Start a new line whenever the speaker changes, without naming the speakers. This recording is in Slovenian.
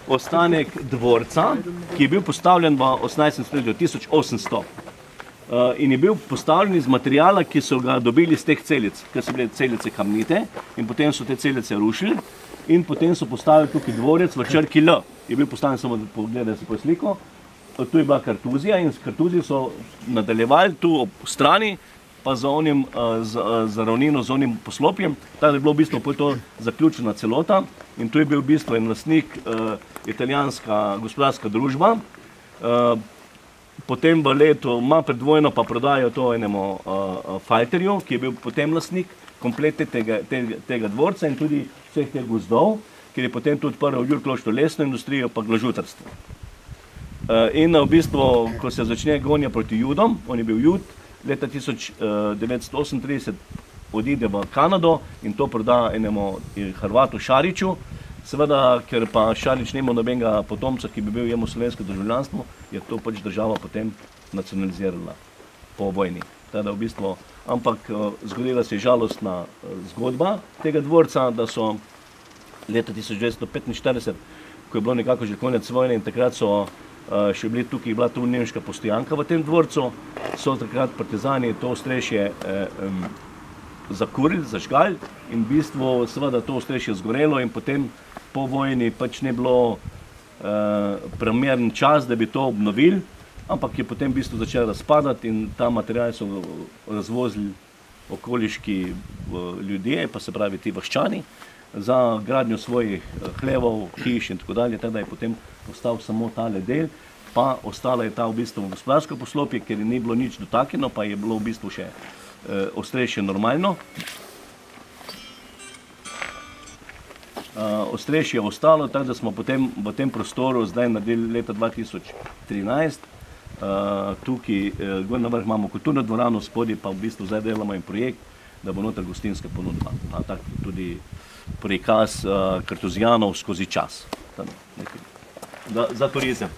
ostanek dvorca, ki je bil postavljen v 18. stoletju 1800. In je bil postavljen iz materijala, ki so ga dobili iz teh celic, ker so bile celice kamnite in potem so te celice rušili in potem so postavili tukaj dvorec v črki L. Je bil postavljen, samo da pogledaj se po sliko. Tu je bila kartuzija in s kartuzijo so nadaljevali tu ob strani, pa za ravnino, z onim poslopjem. Tako je bilo v bistvu to zaključena celota in tu je bil v bistvu en lastnik italijanska gospodarska družba. Potem v letu, ima pred vojno, pa prodajo to enemu Falterju, ki je bil potem lastnik komplete tega dvorca in tudi vseh teh gozdov, ker je potem tudi odprl Jurkloško lesno industrijo, pa glažutarstvo. In v bistvu, ko se začne gonja proti Judom, on je bil Jud, leta 1938 odide v Kanado in to proda enemu Hrvatu Šariću. Seveda, ker pa Šarić nima nobenega potomca, ki bi bil jemu slovensko državljanstvo, je to pač država potem nacionalizirala po vojni. Teda v bistvu, ampak zgodila se je žalostna zgodba tega dvorca, da so leta 1945, ko je bilo nekako že konec vojne in takrat so še bili tukaj, bila tu nemška postojanka v tem dvorcu, so takrat partizani to ostrešje zakurili, zažgali in v bistvu seveda to ostrešje zgorelo in potem po vojni pač ne bilo primeren čas, da bi to obnovili, ampak je potem v bistvu začelo razpadati in ta material so razvozili okoliški ljudje, pa se pravi ti vaščani, za gradnjo svojih hlevov, hiš in tako dalje, teda je potem ostal samo tale del, pa ostala je ta v bistvu gospodarsko poslopje, ker ni bilo nič dotaknjeno, pa je bilo v bistvu še ostrešje normalno. Ostrešje je ostalo, tako da smo potem v tem prostoru zdaj naredili leta 2013. Tukaj, gor na vrh imamo kulturno dvorano, spodaj pa v bistvu zdaj delamo en projekt, da bo noter gostinska ponudba. Pa tak tudi prikaz kartuzijanov skozi čas. Za turizem.